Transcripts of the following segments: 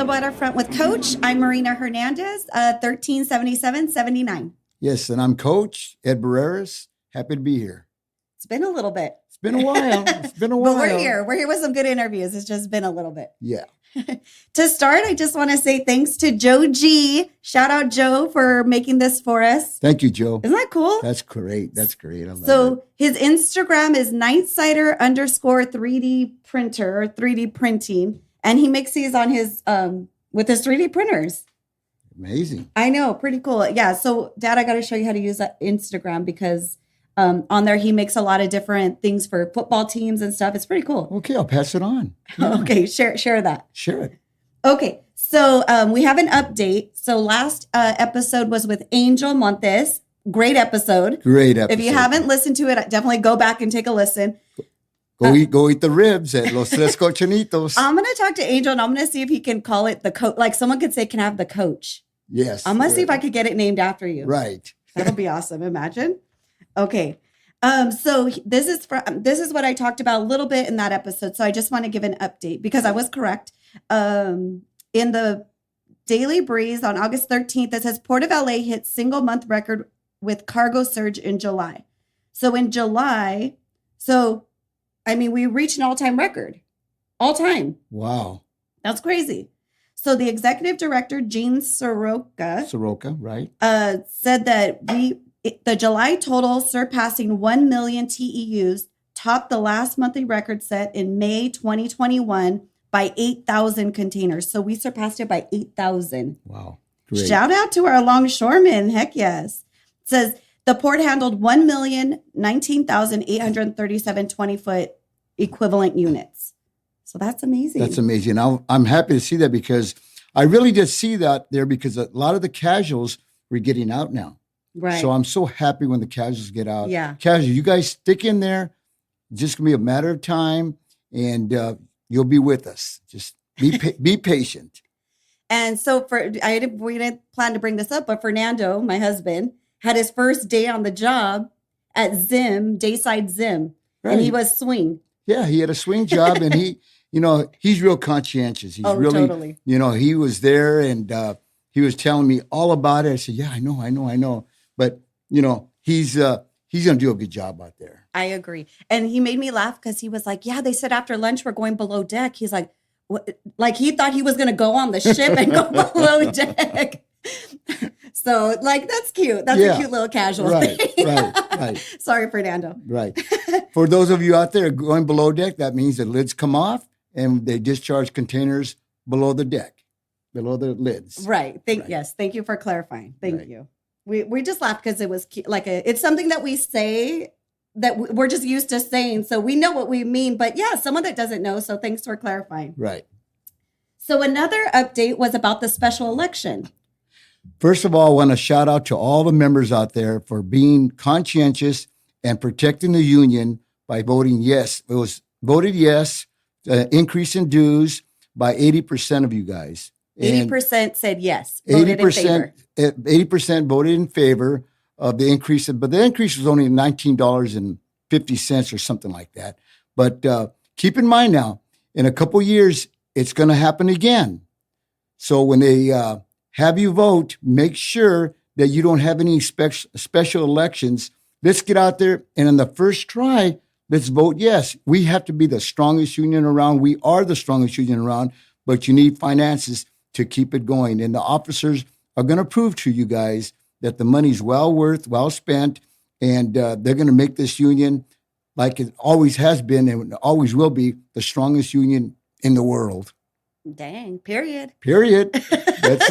Waterfront with Coach. I'm Marina Hernandez, 137779. Yes, and I'm Coach Ed Barreras. Happy to be here. It's been a little bit. It's been a while. But we're here. We're here with some good interviews. It's just been a little bit. Yeah. To start, I just want to say thanks to Joe G. Shout out Joe for making this for us. Thank you, Joe. Isn't that cool? That's great. That's great. I love so his Instagram is nightsider_3D printer or 3D printing. And he makes these on his with his 3D printers. Amazing. I know, pretty cool. Yeah. So, Dad, I got to show you how to use that Instagram because on there he makes a lot of different things for football teams and stuff. It's pretty cool. Okay, I'll pass it on. Yeah. Okay, share that. Share it. Okay, so we have an update. So last episode was with Angel Montes. Great episode. Great episode. If you haven't listened to it, definitely go back and take a listen. Go eat the ribs at Los Tres Cochinitos. I'm going to talk to Angel and I'm going to see if he can call it the coach. Like someone could say, can I have the coach? Yes. I'm going to see if I could get it named after you. Right. That'll be awesome. Imagine. Okay. So this is what I talked about a little bit in that episode. So I just want to give an update because I was correct. In the Daily Breeze on August 13th, it says Port of LA hit single month record with cargo surge in July. So in July, we reached an all-time record. All-time. Wow. That's crazy. So the executive director, Gene Soroka, right, said that the July total surpassing 1 million TEUs topped the last monthly record set in May 2021 by 8,000 containers. So we surpassed it by 8,000. Wow. Great. Shout out to our longshoremen. Heck yes. It says the port handled 1,019,837 20-foot equivalent units. So that's amazing. That's amazing. I'm happy to see that because I really did see that there because a lot of the casuals were getting out now. Right. So I'm so happy when the casuals get out. Yeah. Casuals, you guys stick in there. Just going to be a matter of time and you'll be with us. Just be patient. And so we didn't plan to bring this up, but Fernando, my husband, had his first day on the job at Zim, Dayside Zim, Right. and he was swing. Yeah, he had a swing job and he's real conscientious. He's really, totally. He was there and he was telling me all about it. I said, yeah, I know. But, he's going to do a good job out there. I agree. And he made me laugh because he was like, yeah, they said after lunch we're going below deck. He's like, what? Like he thought he was going to go on the ship and go below deck. So that's cute. That's a cute little casual thing. Right. Sorry, Fernando. Right. For those of you out there going below deck, that means the lids come off and they discharge containers below the deck, below the lids. Right. Yes. Thank you for clarifying. Thank you. We just laughed because it was cute. It's something that we say that we're just used to saying. So we know what we mean. But yeah, someone that doesn't know. So thanks for clarifying. Right. So another update was about the special election. First of all, I want to shout out to all the members out there for being conscientious and protecting the union by voting yes. It was voted yes, increase in dues by 80% of you guys. 80% said yes, voted in favor. 80% voted in favor of the increase, but the increase was only $19.50 or something like that. But keep in mind now, in a couple years, it's going to happen again. So when they have you vote, make sure that you don't have any special elections. Let's get out there and in the first try, let's vote yes. We have to be the strongest union around. We are the strongest union around, but you need finances to keep it going. And the officers are going to prove to you guys that the money's well spent, and they're going to make this union, like it always has been and always will be, the strongest union in the world. Dang, period. That's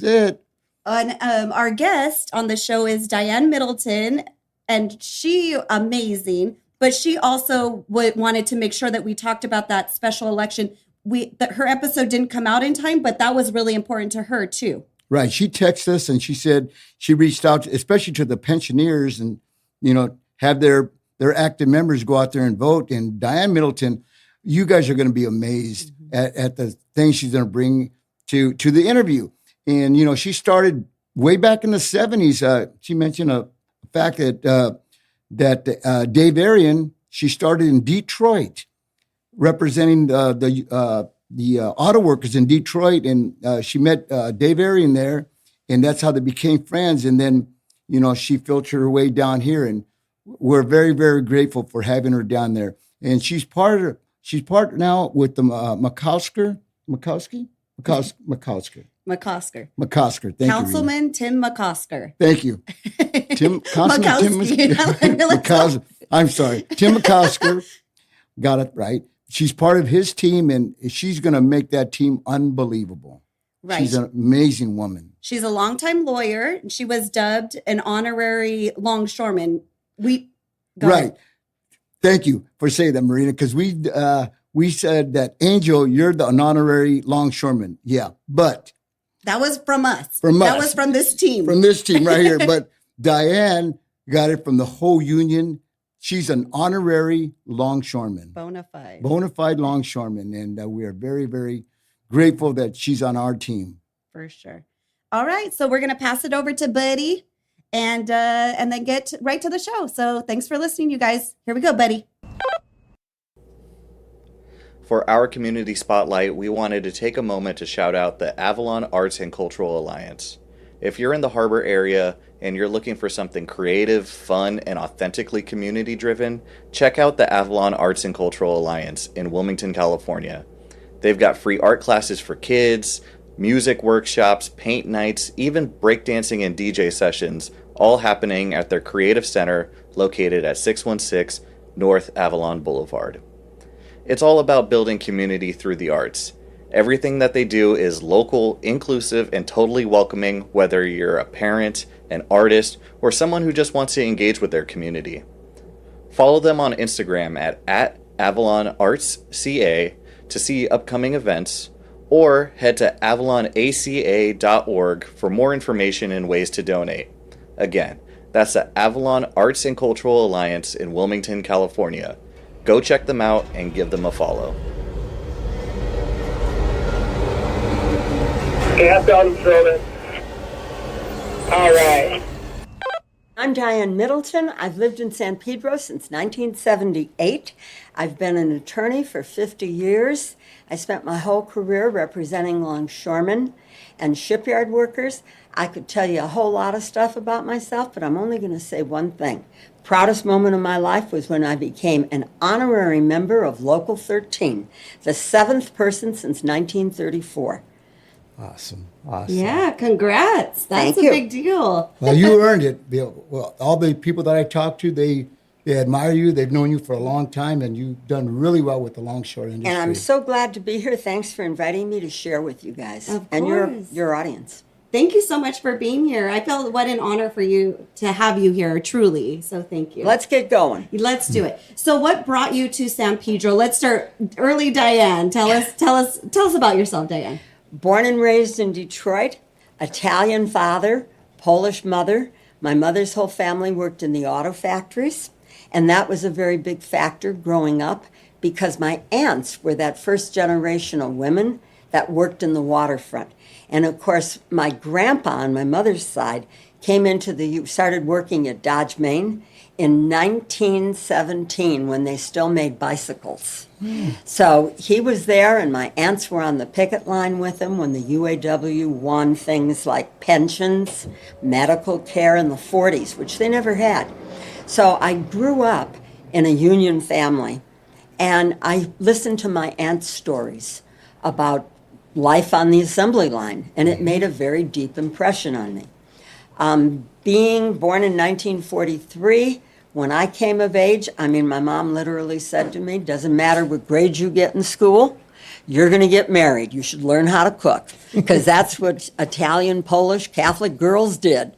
it. And our guest on the show is Diane Middleton, and she amazing, but she also wanted to make sure that we talked about that special election. Her episode didn't come out in time, but that was really important to her too. Right. She texted us and she said she reached out, especially to the pensioners, and have their active members go out there and vote. And Diane Middleton, you guys are going to be amazed at the things she's going to bring to the interview. And she started way back in the 70s. She mentioned a fact that Dave Arian, she started in Detroit, representing the auto workers in Detroit, and she met Dave Arian there, and that's how they became friends. And then, she filtered her way down here, and we're very, very grateful for having her down there. And she's part now with the McCosker. Thank you, Councilman Tim McCosker. Thank you. Councilman Tim McCosker. I'm sorry. Tim McCosker. Got it right. She's part of his team, and she's going to make that team unbelievable. Right. She's an amazing woman. She's a longtime lawyer. She was dubbed an honorary longshoreman. Right. Ahead. Thank you for saying that, Marina, because we said that, Angel, you're an honorary longshoreman. Yeah, but that was from us. That was from this team. From this team right here. But Diane got it from the whole union. She's an honorary longshoreman. Bona fide longshoreman. And we are very, very grateful that she's on our team. For sure. All right. So we're going to pass it over to Buddy and then get right to the show. So thanks for listening, you guys. Here we go, Buddy. For our community spotlight, we wanted to take a moment to shout out the Avalon Arts and Cultural Alliance. If you're in the harbor area and you're looking for something creative, fun, and authentically community-driven, check out the Avalon Arts and Cultural Alliance in Wilmington, California. They've got free art classes for kids, music workshops, paint nights, even breakdancing and DJ sessions, all happening at their creative center located at 616 North Avalon Boulevard. It's all about building community through the arts. Everything that they do is local, inclusive, and totally welcoming, whether you're a parent, an artist, or someone who just wants to engage with their community. Follow them on Instagram at AvalonArtsCA to see upcoming events, or head to avalonaca.org for more information and ways to donate. Again, that's the Avalon Arts and Cultural Alliance in Wilmington, California. Go check them out and give them a follow. Okay, I've got them thrown. All right. I'm Diane Middleton. I've lived in San Pedro since 1978. I've been an attorney for 50 years. I spent my whole career representing longshoremen and shipyard workers. I could tell you a whole lot of stuff about myself, but I'm only going to say one thing. Proudest moment of my life was when I became an honorary member of Local 13, the 7th person since 1934. Awesome. Yeah, congrats. That's Thank a you. big deal. Well, you earned it. Well, all the people that I talked to, they admire you. They've known you for a long time, and you've done really well with the longshore industry. And I'm so glad to be here. Thanks for inviting me to share with you guys Of and course. your audience. Thank you so much for being here. I feel what an honor for you to have you here, truly. So thank you. Let's get going. Let's do it. So what brought you to San Pedro? Let's start early, Diane. Tell us about yourself, Diane. Born and raised in Detroit, Italian father, Polish mother. My mother's whole family worked in the auto factories, and that was a very big factor growing up because my aunts were that first generation of women that worked in the waterfront. And of course, my grandpa on my mother's side started working at Dodge, Maine in 1917 when they still made bicycles. So he was there, and my aunts were on the picket line with him when the UAW won things like pensions, medical care in the 40s, which they never had. So I grew up in a union family, and I listened to my aunt's stories about life on the assembly line, and it made a very deep impression on me. Being born in 1943, when I came of age, my mom literally said to me, doesn't matter what grades you get in school, you're going to get married. You should learn how to cook, because that's what Italian, Polish, Catholic girls did.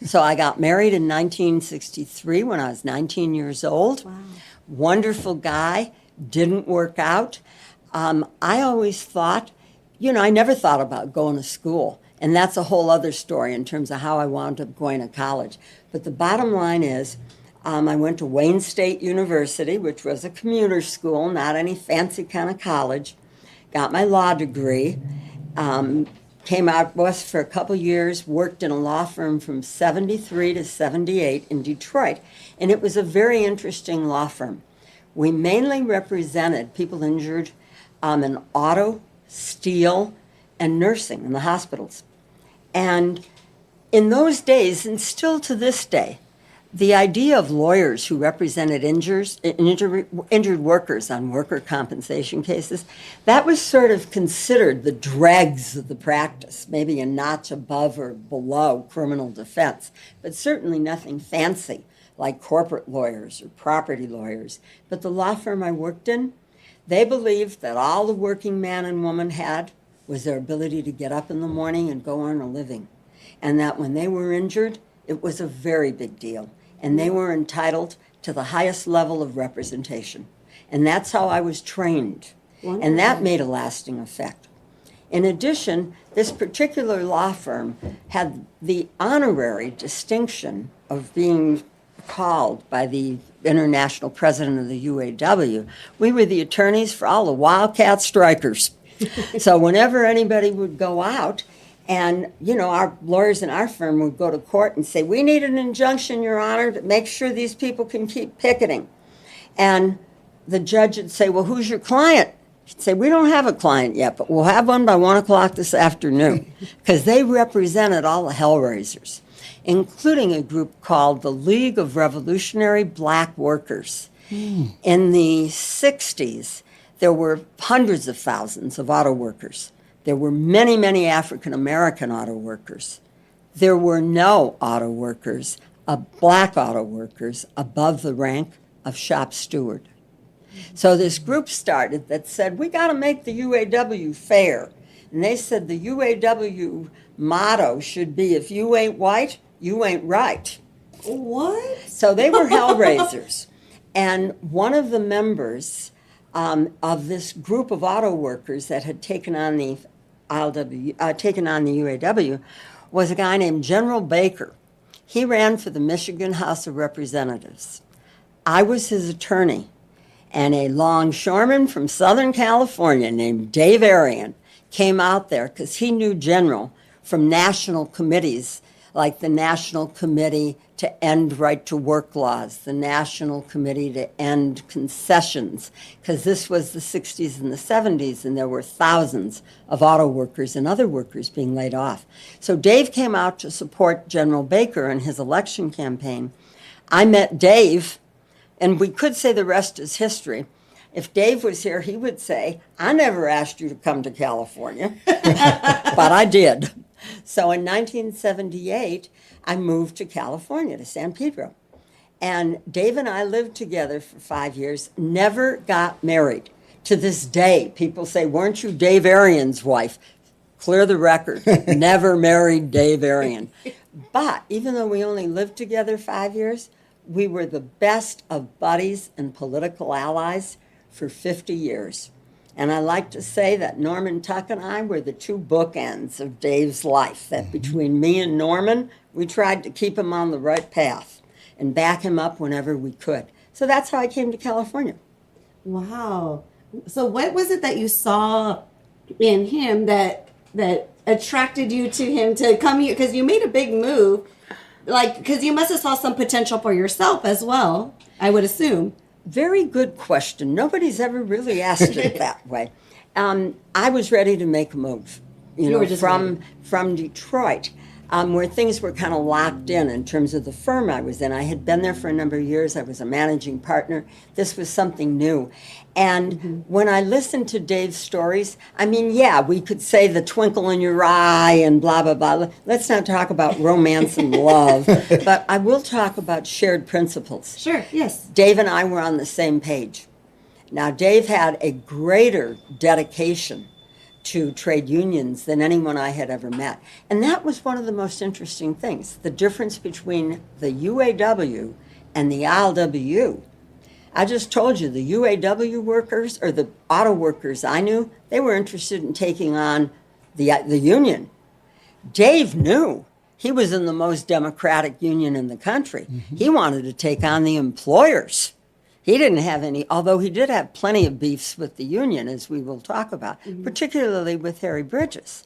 So I got married in 1963 when I was 19 years old. Wow. Wonderful guy, didn't work out. I always thought, I never thought about going to school. And that's a whole other story in terms of how I wound up going to college. But the bottom line is, I went to Wayne State University, which was a commuter school, not any fancy kind of college. Got my law degree. Came out west for a couple years, worked in a law firm from 73 to 78 in Detroit. And it was a very interesting law firm. We mainly represented people injured in auto steel, and nursing in the hospitals. And in those days, and still to this day, the idea of lawyers who represented injured workers on worker compensation cases, that was sort of considered the dregs of the practice, maybe a notch above or below criminal defense, but certainly nothing fancy like corporate lawyers or property lawyers. But the law firm I worked in, they believed that all the working man and woman had was their ability to get up in the morning and go earn a living. And that when they were injured, it was a very big deal. And they were entitled to the highest level of representation. And that's how I was trained. Wonderful. And that made a lasting effect. In addition, this particular law firm had the honorary distinction of being called by the international president of the UAW. We were the attorneys for all the wildcat strikers. So whenever anybody would go out, and, our lawyers in our firm would go to court and say, we need an injunction, Your Honor, to make sure these people can keep picketing. And the judge would say, well, who's your client? He'd say, we don't have a client yet, but we'll have one by 1 o'clock this afternoon. Because they represented all the hellraisers, including a group called the League of Revolutionary Black Workers. In the 60s, there were hundreds of thousands of auto workers. There were many, many African-American auto workers. There were no auto workers, black auto workers, above the rank of shop steward. So this group started that said, we got to make the UAW fair. And they said the UAW motto should be, if you ain't white, you ain't right. What? So they were hellraisers. And one of the members of this group of auto workers that had taken on the UAW was a guy named General Baker. He ran for the Michigan House of Representatives. I was his attorney, and a longshoreman from Southern California named Dave Arian came out there because he knew General from national committees like the National Committee to End Right to Work Laws, the National Committee to End Concessions, because this was the 60s and the 70s, and there were thousands of auto workers and other workers being laid off. So Dave came out to support General Baker in his election campaign. I met Dave, and we could say the rest is history. If Dave was here, he would say, I never asked you to come to California, but I did. So in 1978, I moved to California, to San Pedro. And Dave and I lived together for 5 years, never got married. To this day, people say, weren't you Dave Arian's wife? Clear the record, never married Dave Arian. But even though we only lived together 5 years, we were the best of buddies and political allies for 50 years. And I like to say that Norman Tuck and I were the two bookends of Dave's life, that between me and Norman, we tried to keep him on the right path and back him up whenever we could. So that's how I came to California. Wow. So what was it that you saw in him that attracted you to him to come here? Because you made a big move, because you must have saw some potential for yourself as well, I would assume. Very good question. Nobody's ever really asked it that way. I was ready to make a move, from Detroit, where things were kind of locked in terms of the firm I was in. I had been there for a number of years. I was a managing partner. This was something new. And when I listened to Dave's stories, we could say the twinkle in your eye and blah, blah, blah. Let's not talk about romance and love, but I will talk about shared principles. Sure, yes. Dave and I were on the same page. Now, Dave had a greater dedication to trade unions than anyone I had ever met. And that was one of the most interesting things, the difference between the UAW and the ILWU. I just told you, the UAW workers, or the auto workers I knew, they were interested in taking on the union. Dave knew. He was in the most democratic union in the country. He wanted to take on the employers. He didn't have any, although he did have plenty of beefs with the union, as we will talk about, particularly with Harry Bridges.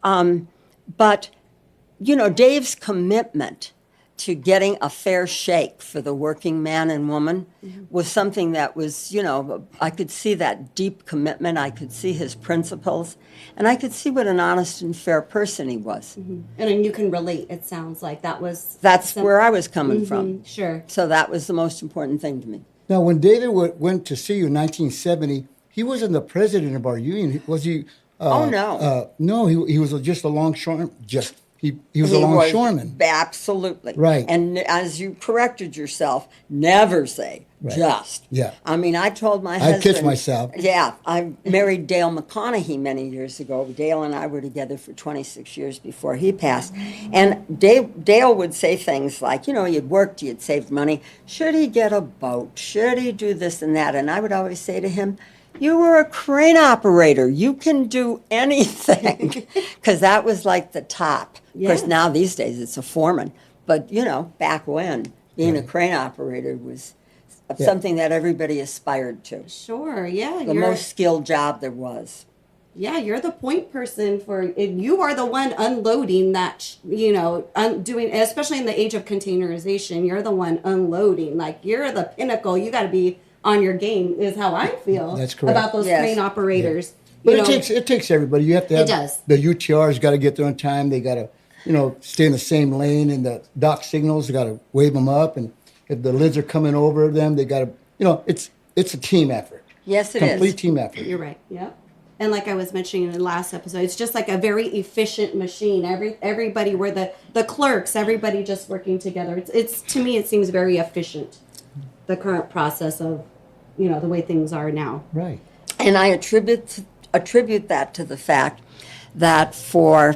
But Dave's commitment to getting a fair shake for the working man and woman was something that was, I could see that deep commitment. I could see his principles, and I could see what an honest and fair person he was. And then you can relate, it sounds like. That's where I was coming from. Sure. So that was the most important thing to me. Now, when David went to see you in 1970, he wasn't the president of our union, was he? Oh, no. No, he was just a longshoreman. He was a longshoreman. Absolutely. Right. And as you corrected yourself, never say just. Yeah. I mean, I told my husband. I catch myself. Yeah. I married Dale McConaughey many years ago. Dale and I were together for 26 years before he passed. And Dale would say things like, he had worked, he had saved money. Should he get a boat? Should he do this and that? And I would always say to him, you were a crane operator. You can do anything. Because that was like the top. Yeah. Of course, now these days it's a foreman. But, back when, being a crane operator was something that everybody aspired to. Sure, yeah. The most skilled job there was. Yeah, you're the point person you are the one unloading that, doing, especially in the age of containerization, you're the one unloading. Like, you're the pinnacle. You got to be on your game, is how I feel. That's correct. About those crane operators. But it takes everybody. You have to have. It does. The UTRs got to get there on time. They got to, stay in the same lane. And the dock signals, they got to wave them up. And if the lids are coming over them, they got to, it's a team effort. Yes, it is. Complete team effort. You're right. Yeah. And like I was mentioning in the last episode, it's just like a very efficient machine. Everybody, were the clerks, everybody just working together. It's to me, it seems very efficient. The current process of, the way things are now. Right. And I attribute that to the fact that for,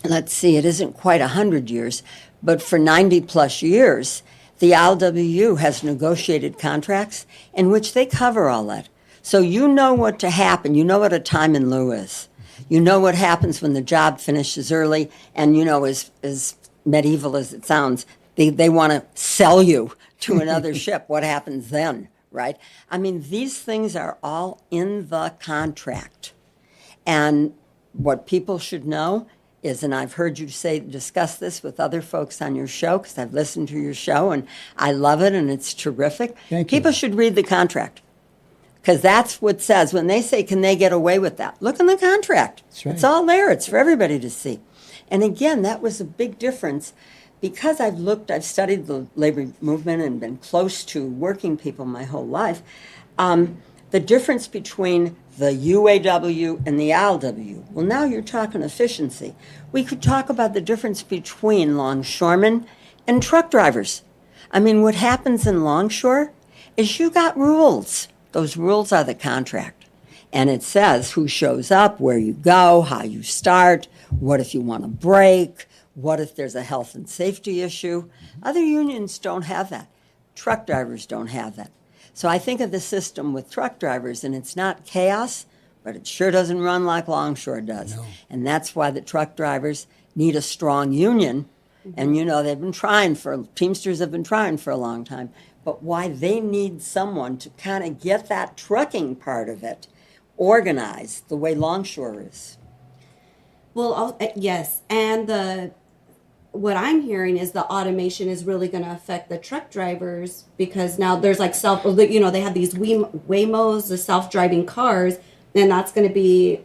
let's see, it isn't quite 100 years, but for 90 plus years, the ILWU has negotiated contracts in which they cover all that. So you know what to happen. You know what a time in lieu is. You know what happens when the job finishes early, and as medieval as it sounds, they want to sell you to another ship. What happens then, right? I mean, these things are all in the contract. And what people should know is, and I've heard you discuss this with other folks on your show, because I've listened to your show, and I love it, and it's terrific. Thank you. People should read the contract, because that's what says, when they say, can they get away with that? Look in the contract. That's right. It's all there. It's for everybody to see. And again, that was a big difference. Because I've studied the labor movement and been close to working people my whole life, the difference between the UAW and the ILWU, well, now you're talking efficiency. We could talk about the difference between longshoremen and truck drivers. I mean, what happens in longshore is you got rules. Those rules are the contract. And it says who shows up, where you go, how you start, what if you want to break, what if there's a health and safety issue? Other unions don't have that. Truck drivers don't have that. So I think of the system with truck drivers, and it's not chaos, but it sure doesn't run like longshore does. No. And that's why the truck drivers need a strong union. And, they've been Teamsters have been trying for a long time. But why they need someone to kind of get that trucking part of it organized the way longshore is. Well, yes. And what I'm hearing is the automation is really going to affect the truck drivers, because now there's like they have these Waymos, the self-driving cars, and that's going to be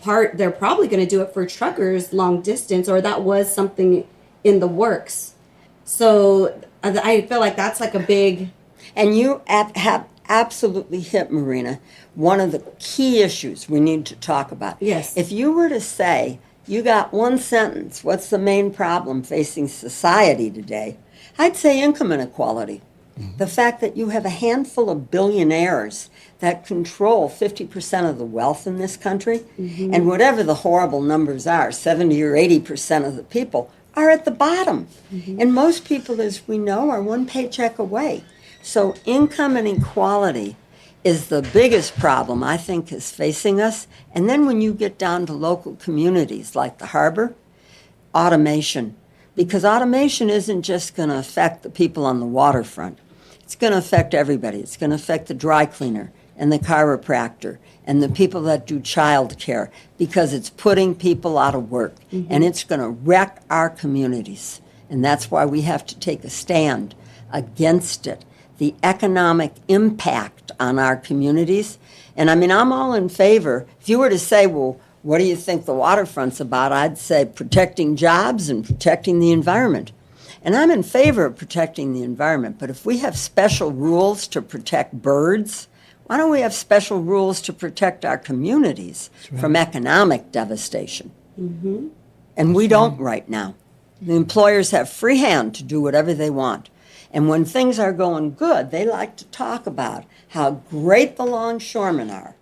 they're probably going to do it for truckers long distance, or that was something in the works. So I feel like that's like a big... And you have absolutely hit, Marina, one of the key issues we need to talk about. Yes. If you were to say, you got one sentence, what's the main problem facing society today? I'd say income inequality. Mm-hmm. The fact that you have a handful of billionaires that control 50% of the wealth in this country, mm-hmm. and whatever the horrible numbers are, 70 or 80% of the people are at the bottom. Mm-hmm. And most people, as we know, are one paycheck away. So income inequality is the biggest problem I think is facing us. And then when you get down to local communities like the harbor, automation. Because automation isn't just going to affect the people on the waterfront. It's going to affect everybody. It's going to affect the dry cleaner and the chiropractor and the people that do child care, because it's putting people out of work. Mm-hmm. And it's going to wreck our communities. And that's why we have to take a stand against it. The economic impact on our communities. And I mean, I'm all in favor. If you were to say, well, what do you think the waterfront's about? I'd say protecting jobs and protecting the environment. And I'm in favor of protecting the environment. But if we have special rules to protect birds, why don't we have special rules to protect our communities from economic devastation? Mm-hmm. And we don't right now. The employers have free hand to do whatever they want. And when things are going good, they like to talk about how great the longshoremen are.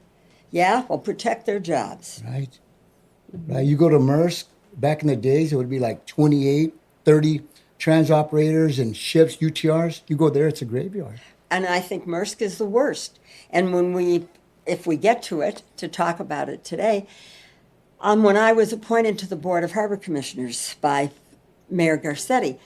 Yeah, well, protect their jobs. Right. Right. You go to Maersk, back in the days, it would be like 28, 30 trans operators and ships, UTRs. You go there, it's a graveyard. And I think Maersk is the worst. And if we get to it, to talk about it today, when I was appointed to the Board of Harbor Commissioners by Mayor Garcetti,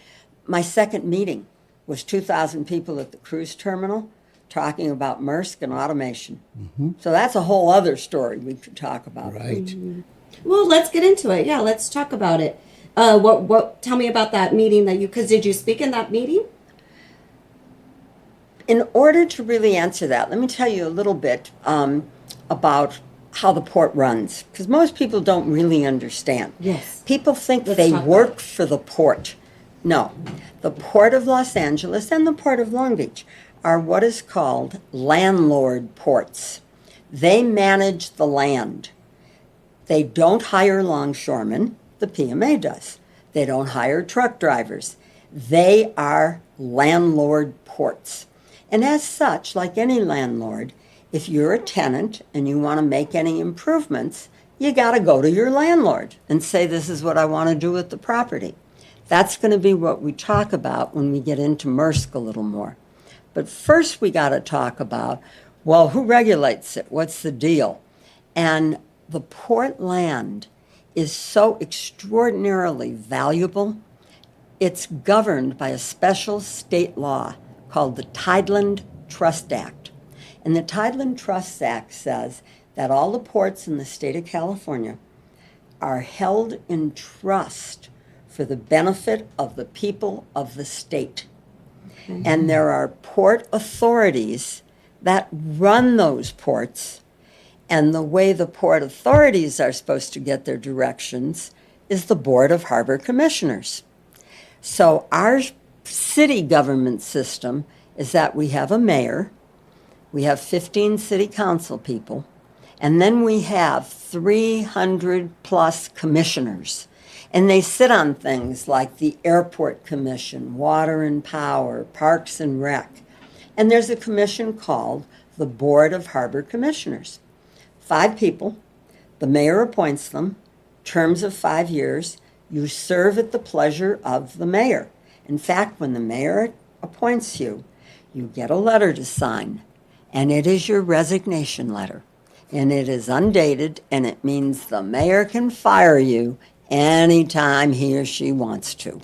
my second meeting was 2,000 people at the cruise terminal talking about Maersk and automation. Mm-hmm. So that's a whole other story we could talk about. Right. Mm-hmm. Well, let's get into it. Yeah, let's talk about it. Tell me about that meeting because did you speak in that meeting? In order to really answer that, let me tell you a little bit about how the port runs, because most people don't really understand. Yes. People think they work for the port. No. The Port of Los Angeles and the Port of Long Beach are what is called landlord ports. They manage the land. They don't hire longshoremen. The PMA does. They don't hire truck drivers. They are landlord ports. And as such, like any landlord, if you're a tenant and you want to make any improvements, you got to go to your landlord and say, this is what I want to do with the property. That's going to be what we talk about when we get into Maersk a little more. But first we got to talk about, well, who regulates it? What's the deal? And the port land is so extraordinarily valuable. It's governed by a special state law called the Tideland Trust Act. And the Tideland Trust Act says that all the ports in the state of California are held in trust for the benefit of the people of the state. Mm-hmm. And there are port authorities that run those ports. And the way the port authorities are supposed to get their directions is the Board of Harbor Commissioners. So our city government system is that we have a mayor, we have 15 city council people, and then we have 300 plus commissioners. And they sit on things like the Airport Commission, Water and Power, Parks and Rec. And there's a commission called the Board of Harbor Commissioners. 5 people. The mayor appoints them, terms of 5 years. You serve at the pleasure of the mayor. In fact, when the mayor appoints you, you get a letter to sign, and it is your resignation letter. And it is undated, and it means the mayor can fire you anytime he or she wants to.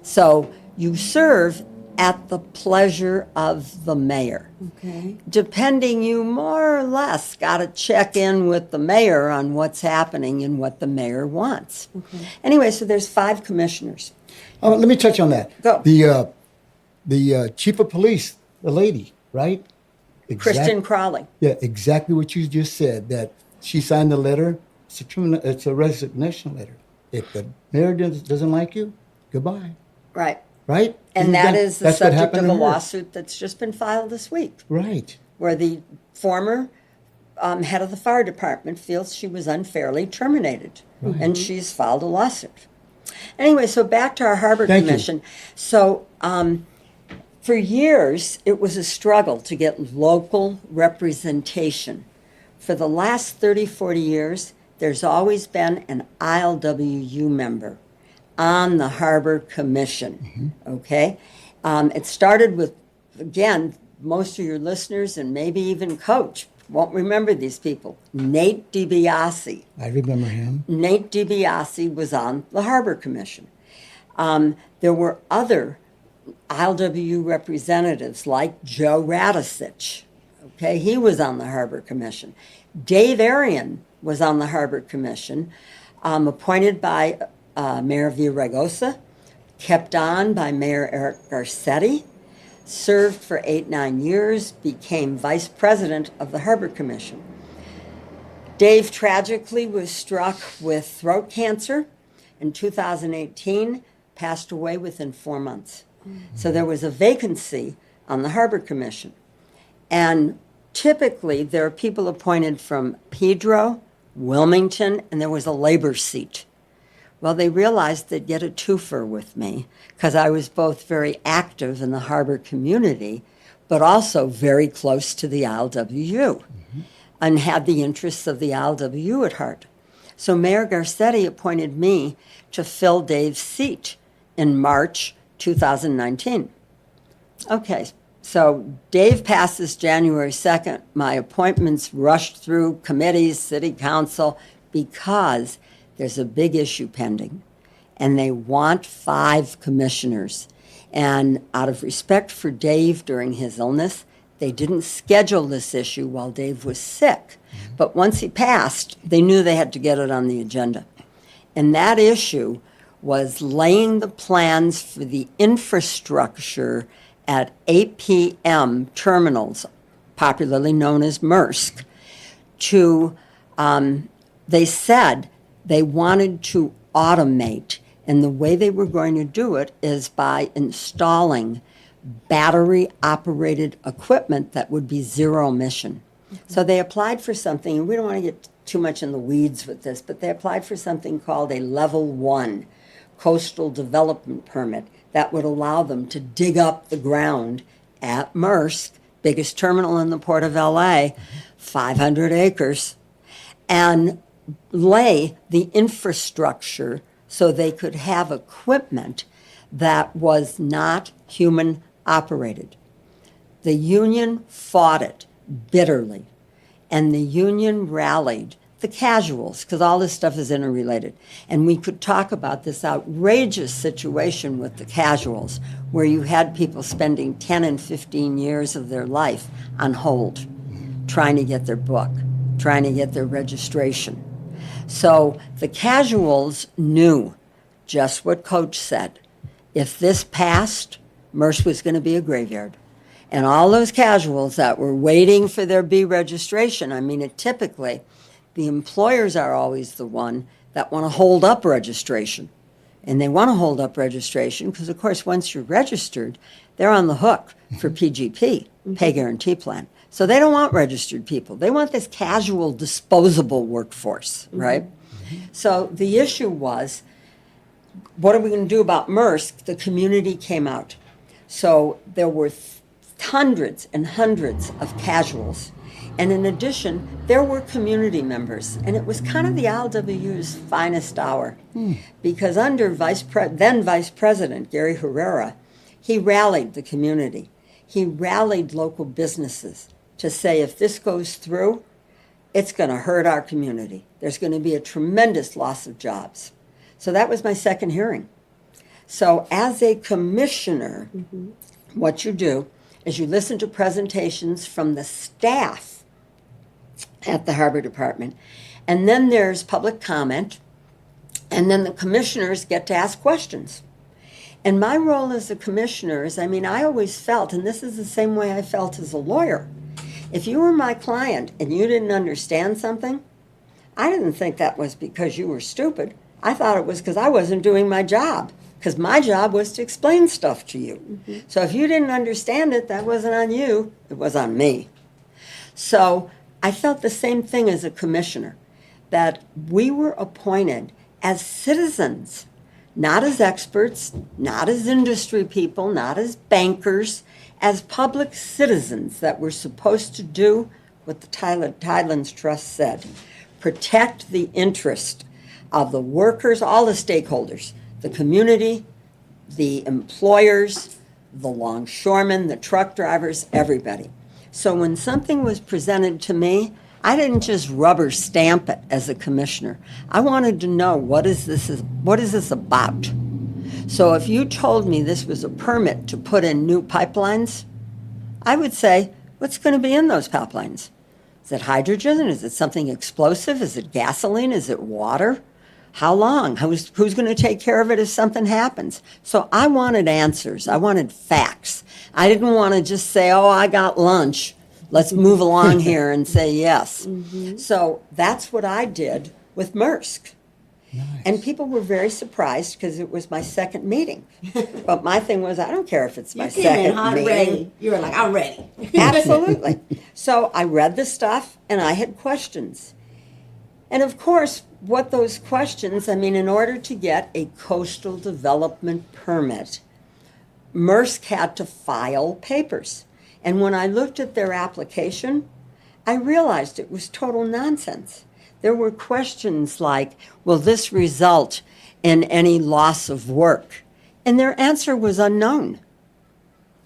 So you serve at the pleasure of the mayor. Okay. Depending, you more or less got to check in with the mayor on what's happening and what the mayor wants. Okay. Anyway, so there's 5 commissioners. Let me touch on that. Go. The chief of police, the lady, right? Kristen Crowley. Yeah, exactly what you just said, that she signed the letter. It's a resignation letter. If the mayor doesn't like you, goodbye. Right. Right? And that is the that's what subject happened of to a her. lawsuit that's just been filed this week, Right. where the former head of the fire department feels she was unfairly terminated, and she's filed a lawsuit. Anyway, so back to our Harbor Commission. So for years, it was a struggle to get local representation. For the last 30, 40 years, there's always been an ILWU member on the Harbor Commission, okay? It started with, again, most of your listeners and maybe even Coach won't remember these people. Nate DiBiase. I remember him. Nate DiBiase was on the Harbor Commission. There were other ILWU representatives like Joe Radisich. Okay, he was on the Harbor Commission. Dave Arian was on the Harbor Commission, appointed by Mayor Villaraigosa kept on by Mayor Eric Garcetti, served for 8-9 years, became vice president of the Harbor Commission. Dave tragically was struck with throat cancer in 2018, passed away within 4 months. So there was a vacancy on the Harbor Commission. And typically there are people appointed from Pedro, Wilmington, and there was a labor seat. Well, they realized they'd get a twofer with me because I was both very active in the harbor community, but also very close to the ILWU and had the interests of the ILWU at heart. So Mayor Garcetti appointed me to fill Dave's seat in March 2019. Okay, so Dave passes January 2nd. My appointments rushed through committees, city council, because there's a big issue pending, and they want 5 commissioners. And out of respect for Dave during his illness, they didn't schedule this issue while Dave was sick. But once he passed, they knew they had to get it on the agenda. And that issue was laying the plans for the infrastructure at APM terminals, popularly known as Maersk, they said they wanted to automate, and the way they were going to do it is by installing battery-operated equipment that would be zero emission. So they applied for something, and we don't want to get too much in the weeds with this, but they applied for something called a Level 1 coastal development permit that would allow them to dig up the ground at Maersk, biggest terminal in the Port of LA, 500 acres, and lay the infrastructure so they could have equipment that was not human operated. The union fought it bitterly, and the union rallied the casuals, because all this stuff is interrelated. And we could talk about this outrageous situation with the casuals, where you had people spending 10 and 15 years of their life on hold, trying to get their book, trying to get their registration. So the casuals knew just what Coach said. If this passed, Maersk was going to be a graveyard. And all those casuals that were waiting for their B registration, I mean, typically, the employers are always the one that want to hold up registration. And they want to hold up registration because, of course, once you're registered, they're on the hook for PGP, Pay Guarantee Plan. So they don't want registered people. They want this casual, disposable workforce, right? So the issue was, what are we going to do about Maersk? The community came out. So there were hundreds and hundreds of casuals. And in addition, there were community members. And it was kind of the ILWU's finest hour. Because under then Vice President Gary Herrera, he rallied the community. He rallied local businesses to say, if this goes through, it's going to hurt our community. There's going to be a tremendous loss of jobs. So that was my second hearing. So as a commissioner, what you do is you listen to presentations from the staff at the Harbor Department, and then there's public comment, and then the commissioners get to ask questions. And my role as a commissioner is, I always felt, and this is the same way I felt as a lawyer, if you were my client and you didn't understand something, I didn't think that was because you were stupid. I thought it was because I wasn't doing my job, because my job was to explain stuff to you. So if you didn't understand it, that wasn't on you, it was on me. So I felt the same thing as a commissioner, that we were appointed as citizens, not as experts, not as industry people, not as bankers, as public citizens that were supposed to do what the Tidelands Trust said, protect the interest of the workers, all the stakeholders, the community, the employers, the longshoremen, the truck drivers, everybody. So when something was presented to me, I didn't just rubber stamp it as a commissioner. I wanted to know, what is this about? So if you told me this was a permit to put in new pipelines, I would say, what's going to be in those pipelines? Is it hydrogen? Is it something explosive? Is it gasoline? Is it water? How long? Who's going to take care of it if something happens? So I wanted answers. I wanted facts. I didn't want to just say, oh, I got lunch. Let's move along here and say yes. So that's what I did with Maersk. Nice. And people were very surprised because it was my second meeting. But my thing was, I don't care if it's my You came second in hot meeting. ready. You were like, I'm ready. Absolutely. So I read the stuff and I had questions. And of course, what those questions, I mean, in order to get a coastal development permit, Maersk had to file papers. And when I looked at their application, I realized it was total nonsense. There were questions like, will this result in any loss of work? And their answer was unknown.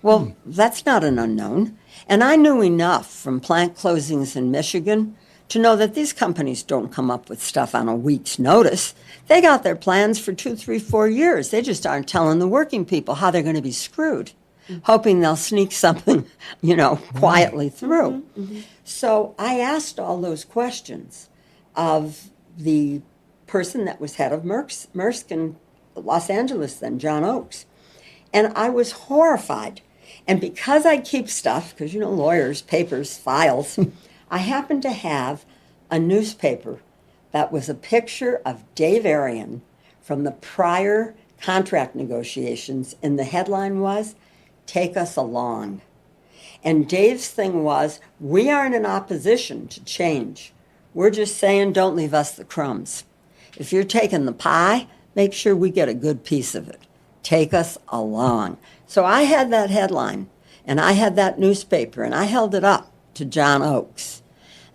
Well, that's not an unknown. And I knew enough from plant closings in Michigan to know that these companies don't come up with stuff on a week's notice. They got their plans for 2, 3, 4 years. They just aren't telling the working people how they're going to be screwed, hoping they'll sneak something, quietly through. So I asked all those questions of the person that was head of Maersk in Los Angeles then, John Oakes. And I was horrified. And because I keep stuff, because, lawyers, papers, files, I happened to have a newspaper that was a picture of Dave Arian from the prior contract negotiations, and the headline was, "Take Us Along." And Dave's thing was, we aren't in opposition to change. We're just saying, don't leave us the crumbs. If you're taking the pie, make sure we get a good piece of it. Take us along. So I had that headline, and I had that newspaper, and I held it up to John Oakes.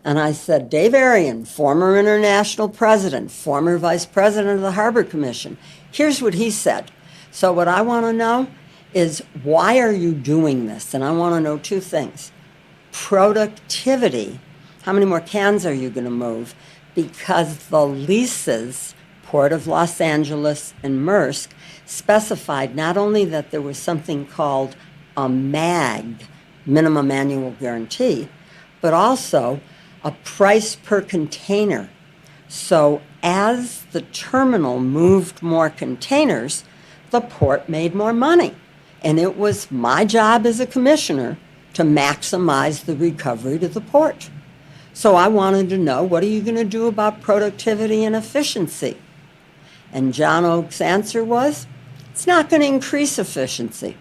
And I said, Dave Arian, former international president, former vice president of the Harbor Commission, here's what he said. So what I want to know is, why are you doing this? And I want to know 2 things. Productivity. How many more cans are you going to move? Because the leases, Port of Los Angeles and Maersk, specified not only that there was something called a MAG, minimum annual guarantee, but also a price per container. So as the terminal moved more containers, the port made more money. And it was my job as a commissioner to maximize the recovery to the port. So I wanted to know, what are you going to do about productivity and efficiency? And John Oakes' answer was, it's not going to increase efficiency.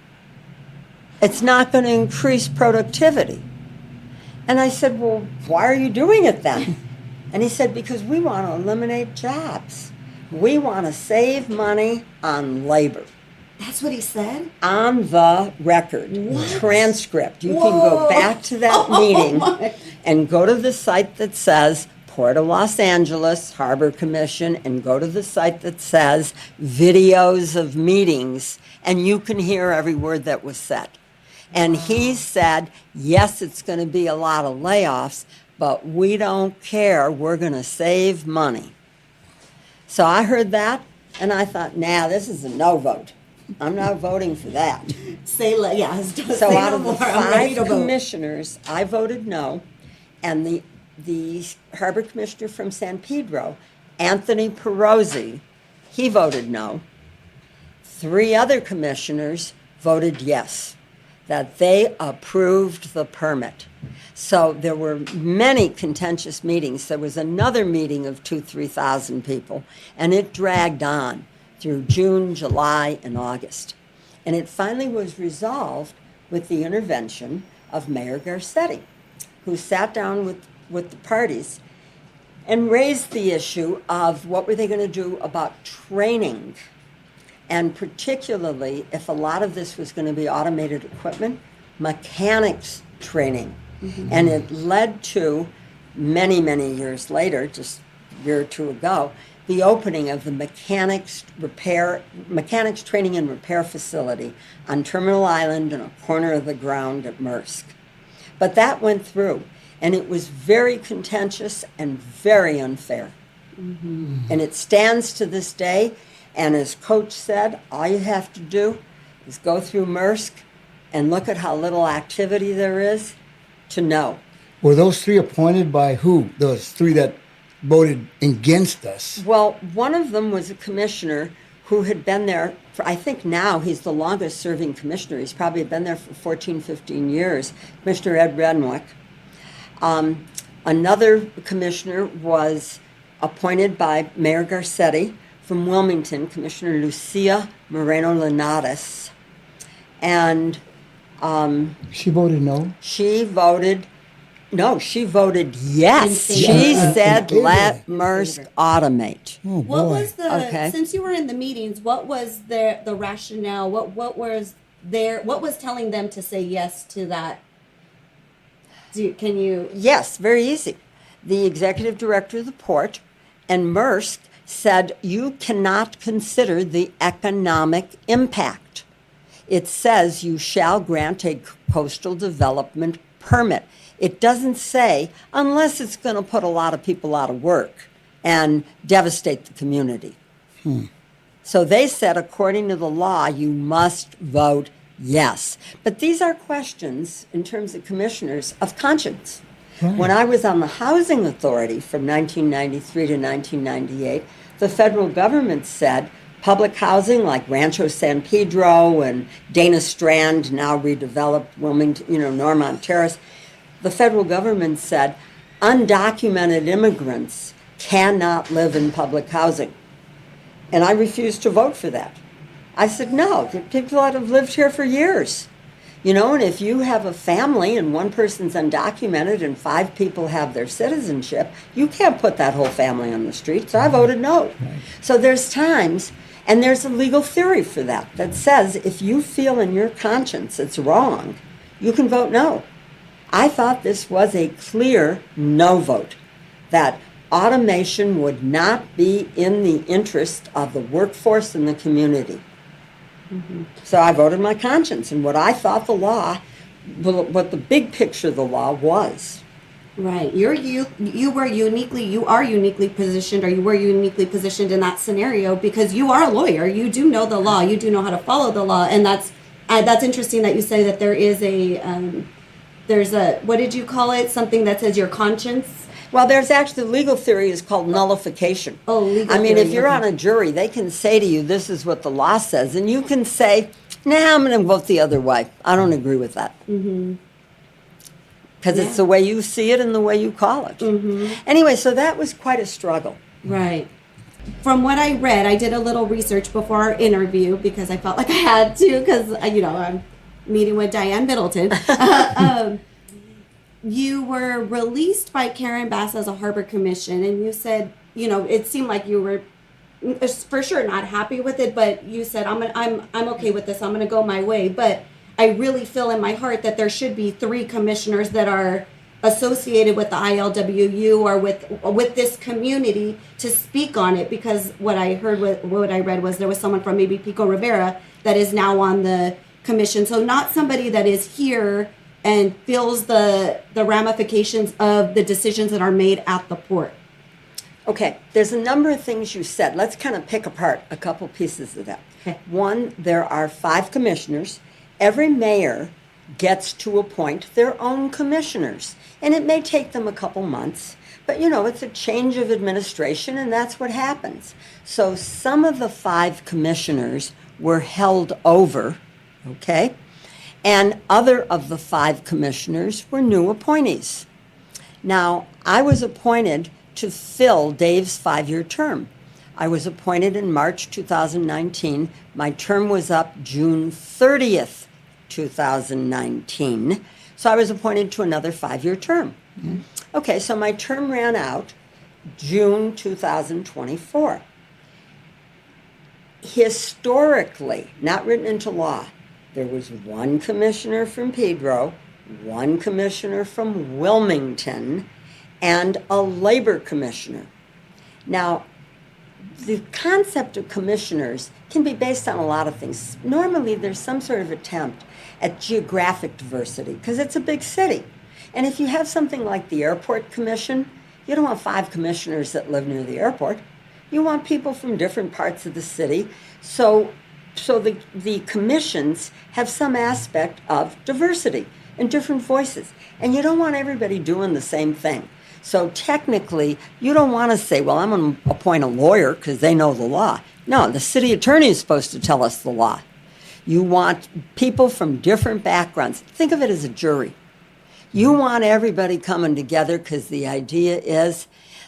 It's not going to increase productivity. And I said, well, why are you doing it then? And he said, because we want to eliminate jobs. We want to save money on labor. That's what he said? On the record, transcript. You can go back to that meeting and go to the site that says Port of Los Angeles, Harbor Commission, and go to the site that says videos of meetings, and you can hear every word that was said. And he said, yes, it's going to be a lot of layoffs, but we don't care. We're going to save money. So I heard that, and I thought, this is a no vote. I'm not voting for that. So Out of the 5 commissioners, I voted no, and the harbor commissioner from San Pedro, Anthony Perozzi, he voted no. 3 other commissioners voted yes, that they approved the permit. So there were many contentious meetings. There was another meeting of 2,000-3,000 people, and it dragged on through June, July, and August. And it finally was resolved with the intervention of Mayor Garcetti, who sat down with the parties and raised the issue of what were they going to do about training, and particularly if a lot of this was going to be automated equipment, mechanics training. And it led to, many, many years later, just a year or 2 ago, the opening of the mechanics training and repair facility on Terminal Island in a corner of the ground at Maersk. But that went through, and it was very contentious and very unfair. And it stands to this day, and as Coach said, all you have to do is go through Maersk and look at how little activity there is to know. Were those 3 appointed by who? Those 3 that voted against us. Well, one of them was a commissioner who had been there for, I think now he's the longest serving commissioner. He's probably been there for 14, 15 years, Commissioner Ed Renwick. Another commissioner was appointed by Mayor Garcetti from Wilmington, Commissioner Lucia Moreno-Linares. And She voted no. she voted yes. In She favor. said, In let favor. Maersk automate. Oh, What boy. was the Okay. since you were in the meetings? What was the rationale? What was there? What was telling them to say yes to that? Can you? Yes, very easy. The executive director of the port and Maersk said you cannot consider the economic impact. It says you shall grant a coastal development permit. It doesn't say unless it's going to put a lot of people out of work and devastate the community. So they said, according to the law, you must vote yes. But these are questions, in terms of commissioners, of conscience. When I was on the Housing Authority from 1993 to 1998, the federal government said public housing like Rancho San Pedro and Dana Strand, now redeveloped Wilmington, Normont Terrace, the federal government said undocumented immigrants cannot live in public housing. And I refused to vote for that. I said, no, the people that have lived here for years. And if you have a family and one person's undocumented and 5 people have their citizenship, you can't put that whole family on the street. So I voted no. So there's times, and there's a legal theory for that says if you feel in your conscience it's wrong, you can vote no. I thought this was a clear no vote, that automation would not be in the interest of the workforce and the community. So I voted my conscience and what I thought the law, what the big picture of the law was. Right. You are uniquely positioned, or you were uniquely positioned in that scenario because you are a lawyer. You do know the law. You do know how to follow the law, and that's interesting that you say that there is there's a, what did you call it? Something that says your conscience. Well, there's actually, the legal theory is called nullification. Oh, legal I mean, theory, if you're okay. on a jury, they can say to you, this is what the law says, and you can say, nah, I'm going to vote the other way. I don't agree with that. Because it's the way you see it and the way you call it. Anyway, so that was quite a struggle. Right. From what I read, I did a little research before our interview because I felt like I had to because, I'm meeting with Diane Middleton. You were released by Karen Bass as a harbor commission, and you said, it seemed like you were for sure not happy with it, but you said, I'm okay with this. I'm going to go my way. But I really feel in my heart that there should be 3 commissioners that are associated with the ILWU or with this community to speak on it, because what I read was there was someone from maybe Pico Rivera that is now on the commission. So not somebody that is here and feels the ramifications of the decisions that are made at the port. Okay, there's a number of things you said. Let's kind of pick apart a couple pieces of that. Okay. One, there are 5 commissioners. Every mayor gets to appoint their own commissioners. And it may take them a couple months, but it's a change of administration, and that's what happens. So some of the 5 commissioners were held over, okay? And other of the 5 commissioners were new appointees. Now, I was appointed to fill Dave's 5-year term. I was appointed in March 2019. My term was up June 30th, 2019. So I was appointed to another 5-year term. Okay, so my term ran out June 2024. Historically, not written into law, there was 1 commissioner from Pedro, 1 commissioner from Wilmington, and a labor commissioner. Now, the concept of commissioners can be based on a lot of things. Normally, there's some sort of attempt at geographic diversity because it's a big city. And if you have something like the airport commission, you don't want 5 commissioners that live near the airport. You want people from different parts of the city. So the commissions have some aspect of diversity and different voices. And you don't want everybody doing the same thing. So technically, you don't want to say, well, I'm going to appoint a lawyer because they know the law. No, the city attorney is supposed to tell us the law. You want people from different backgrounds. Think of it as a jury. You want everybody coming together because the idea is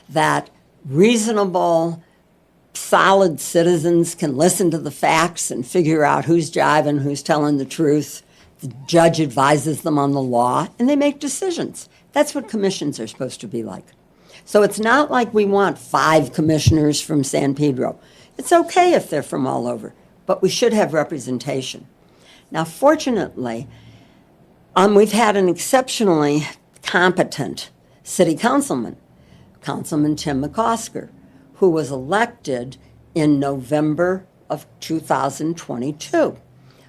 that reasonable, solid citizens can listen to the facts and figure out who's jiving, who's telling the truth. The judge advises them on the law, and they make decisions. That's what commissions are supposed to be like. So it's not like we want 5 commissioners from San Pedro. It's okay if they're from all over, but we should have representation. Now, fortunately, we've had an exceptionally competent city councilman, Councilman Tim McCosker, who was elected in November of 2022.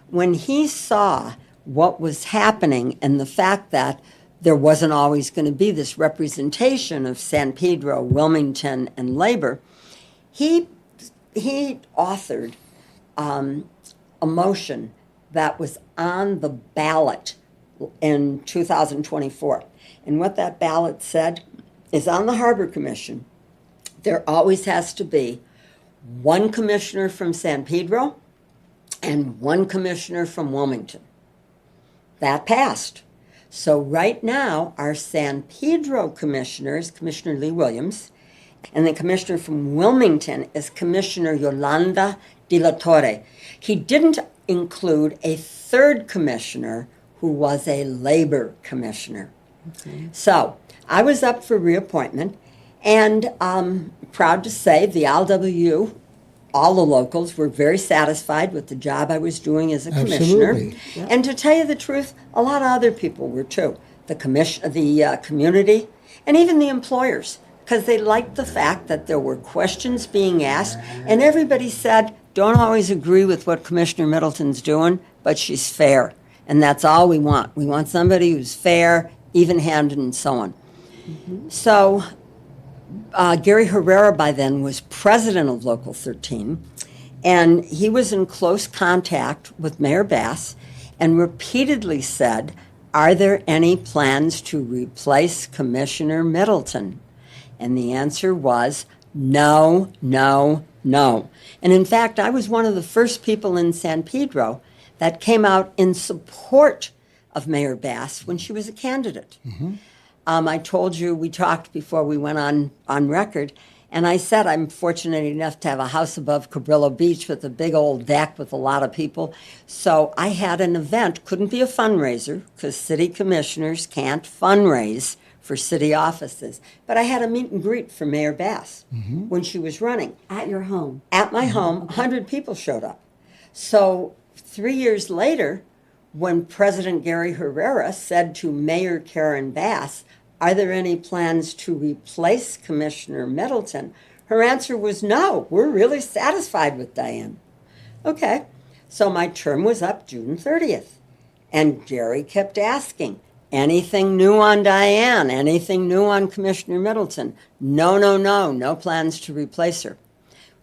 When he saw what was happening and the fact that there wasn't always going to be this representation of San Pedro, Wilmington, and labor, he authored a motion that was on the ballot in 2024. And what that ballot said is, on the Harbor Commission, there always has to be 1 commissioner from San Pedro and 1 commissioner from Wilmington. That passed. So right now, our San Pedro commissioner is Commissioner Lee Williams, and the commissioner from Wilmington is Commissioner Yolanda de la Torre. He didn't include a 3rd commissioner who was a labor commissioner. Okay. So I was up for reappointment, and I'm proud to say the ILWU, all the locals, were very satisfied with the job I was doing as a commissioner. Yep. And to tell you the truth, a lot of other people were too. The community, and even the employers, because they liked the fact that there were questions being asked, and everybody said, don't always agree with what Commissioner Middleton's doing, but she's fair. And that's all we want. We want somebody who's fair, even-handed, and so on. Mm-hmm. So Gary Herrera by then was president of Local 13, and he was in close contact with Mayor Bass and repeatedly said, are there any plans to replace Commissioner Middleton? And the answer was no, no, no. And in fact, I was one of the first people in San Pedro that came out in support of Mayor Bass when she was a candidate. Mm-hmm. I told you, we talked before we went on record, and I said I'm fortunate enough to have a house above Cabrillo Beach with a big old deck with a lot of people. So I had an event, couldn't be a fundraiser because city commissioners can't fundraise for city offices. But I had a meet and greet for Mayor Bass when she was running. At your home? At my home, 100 people showed up. So 3 years later, when President Gary Herrera said to Mayor Karen Bass, are there any plans to replace Commissioner Middleton? Her answer was no, we're really satisfied with Diane. Okay, so my term was up June 30th. And Gary kept asking, anything new on Diane? Anything new on Commissioner Middleton? No, no, no, no plans to replace her.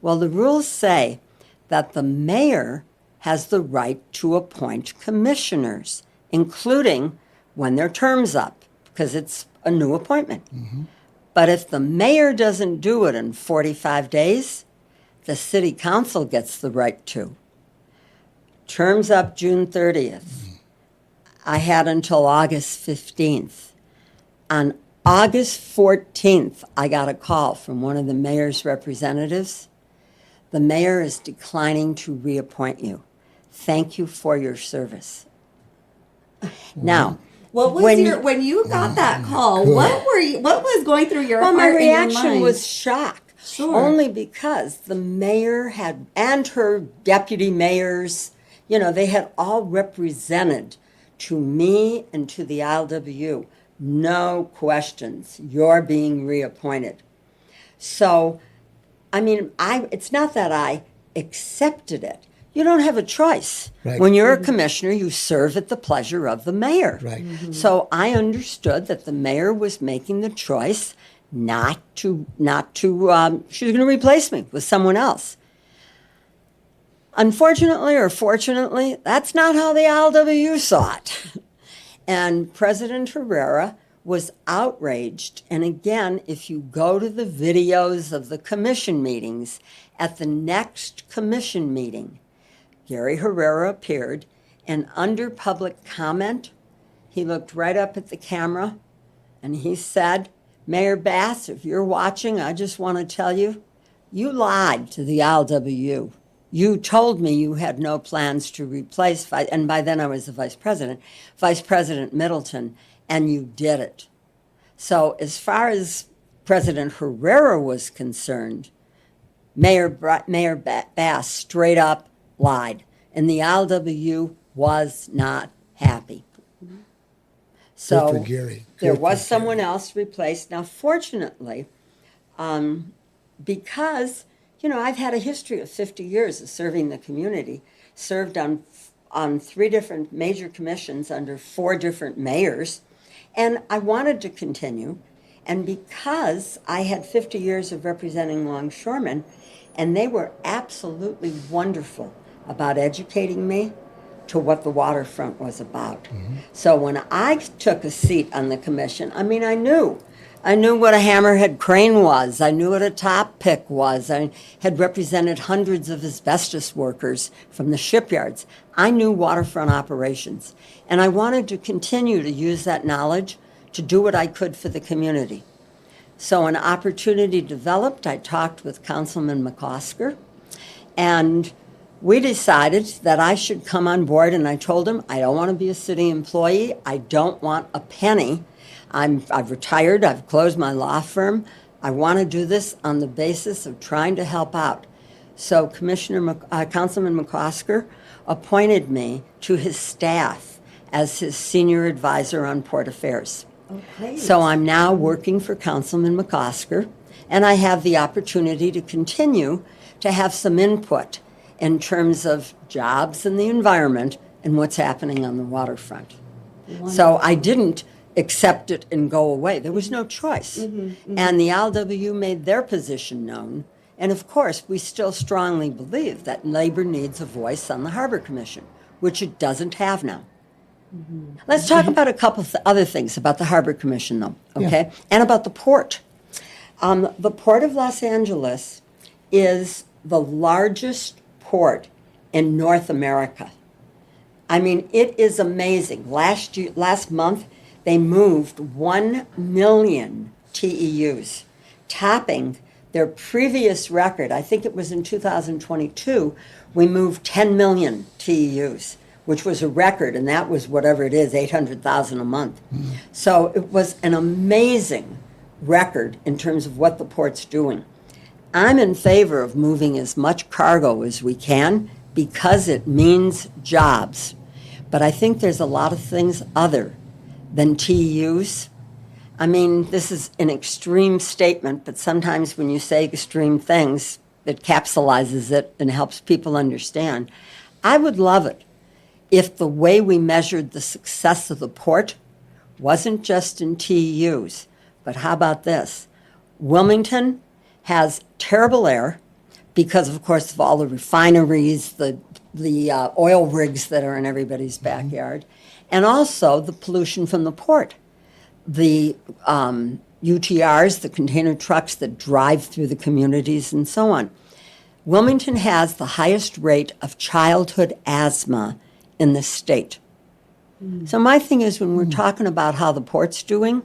Well, the rules say that the mayor has the right to appoint commissioners, including when their term's up, because it's a new appointment. Mm-hmm. But if the mayor doesn't do it in 45 days, the city council gets the right to. Term's up June 30th. Mm-hmm. I had until August 15th. On August 14th, I got a call from one of the mayor's representatives. The mayor is declining to reappoint you. Thank you for your service. Now, what was when you got that call? What was going through your heart? My and your reaction mind? was shock. Sure. Only because the mayor and her deputy mayors, they had all represented to me and to the ILWU, no questions, you're being reappointed. So, it's not that I accepted it. You don't have a choice. Right. When you're a commissioner, you serve at the pleasure of the mayor. Right. Mm-hmm. So I understood that the mayor was making the choice not to. She was going to replace me with someone else. Unfortunately or fortunately, that's not how the ILWU saw it. And President Herrera was outraged. And again, if you go to the videos of the commission meetings, at the next commission meeting, Gary Herrera appeared, and under public comment, he looked right up at the camera and he said, Mayor Bass, if you're watching, I just want to tell you, you lied to the ILWU. You told me you had no plans to replace, and by then I was the Vice President Middleton, and you did it. So as far as President Herrera was concerned, Mayor Bass straight up lied, and the ILWU was not happy. So Good for Gary. there Good was for someone Gary. else replaced. Now, fortunately, because, you know, I've had a history of 50 years of serving the community, served on 3 different major commissions under 4 different mayors, and I wanted to continue. And because I had 50 years of representing longshoremen, and they were absolutely wonderful about educating me to what the waterfront was about. So when I took a seat on the commission, I mean, I knew what a hammerhead crane was. I knew what a top pick was. I had represented hundreds of asbestos workers from the shipyards. I knew waterfront operations. And I wanted to continue to use that knowledge to do what I could for the community. So an opportunity developed. I talked with Councilman McCosker, and we decided that I should come on board, and I told him, I don't want to be a city employee. I don't want a penny. I've retired. I've closed my law firm. I want to do this on the basis of trying to help out. So Councilman McCosker appointed me to his staff as his senior advisor on port affairs. Okay. So I'm now working for Councilman McCosker, and I have the opportunity to continue to have some input in terms of jobs and the environment and what's happening on the waterfront. So I didn't accept it and go away. There was no choice. And the ILWU made their position known. And of course, we still strongly believe that labor needs a voice on the Harbor Commission, which it doesn't have now. Let's talk about a couple of other things about the Harbor Commission, though, okay? And about the port. The Port of Los Angeles is the largest port in North America. I mean, it is amazing. Last month, they moved 1 million TEUs, topping their previous record. I think it was in 2022, we moved 10 million TEUs, which was a record, and that was whatever it is, 800,000 a month. So it was an amazing record in terms of what the port's doing. I'm in favor of moving as much cargo as we can because it means jobs. But I think there's a lot of things other than TEUs. I mean, this is an extreme statement, but sometimes when you say extreme things, it capsulizes it and helps people understand. I would love it if the way we measured the success of the port wasn't just in TEUs, but how about this? Wilmington has terrible air because, of course, of all the refineries, the oil rigs that are in everybody's backyard, and also the pollution from the port. The UTRs, the container trucks that drive through the communities and so on. Wilmington has the highest rate of childhood asthma in the state. So my thing is, when we're talking about how the port's doing,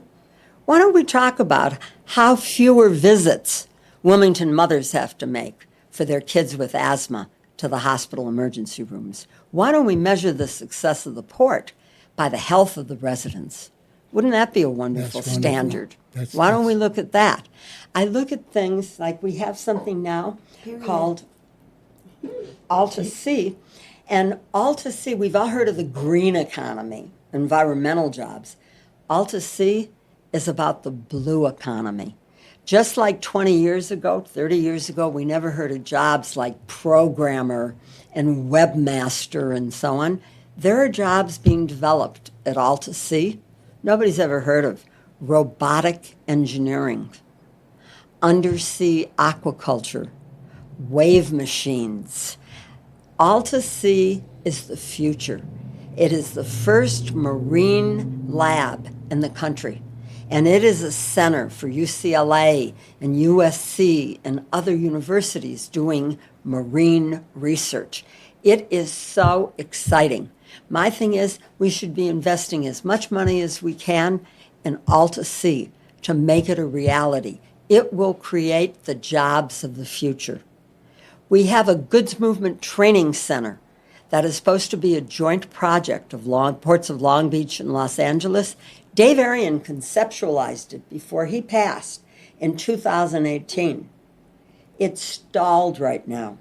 why don't we talk about how fewer visits Wilmington mothers have to make for their kids with asthma to the hospital emergency rooms? Why don't we measure the success of the port by the health of the residents? Wouldn't that be a wonderful That's wonderful. standard? That's- Why don't we look at that? I look at things like we have something now called Alta Sea. And Alta Sea, we've all heard of the green economy, environmental jobs. Alta Sea is about the blue economy. Just like 20 years ago, 30 years ago, we never heard of jobs like programmer and webmaster and so on. There are jobs being developed at Alta Sea nobody's ever heard of. Robotic engineering, undersea aquaculture, wave machines. Alta Sea is the future. It is the first marine lab in the country. And it is a center for UCLA and USC and other universities doing marine research. It is so exciting. My thing is we should be investing as much money as we can in Alta Sea to make it a reality. It will create the jobs of the future. We have a goods movement training center that is supposed to be a joint project of Ports of Long Beach and Los Angeles. Dave Arian conceptualized it before he passed in 2018. It's stalled right now.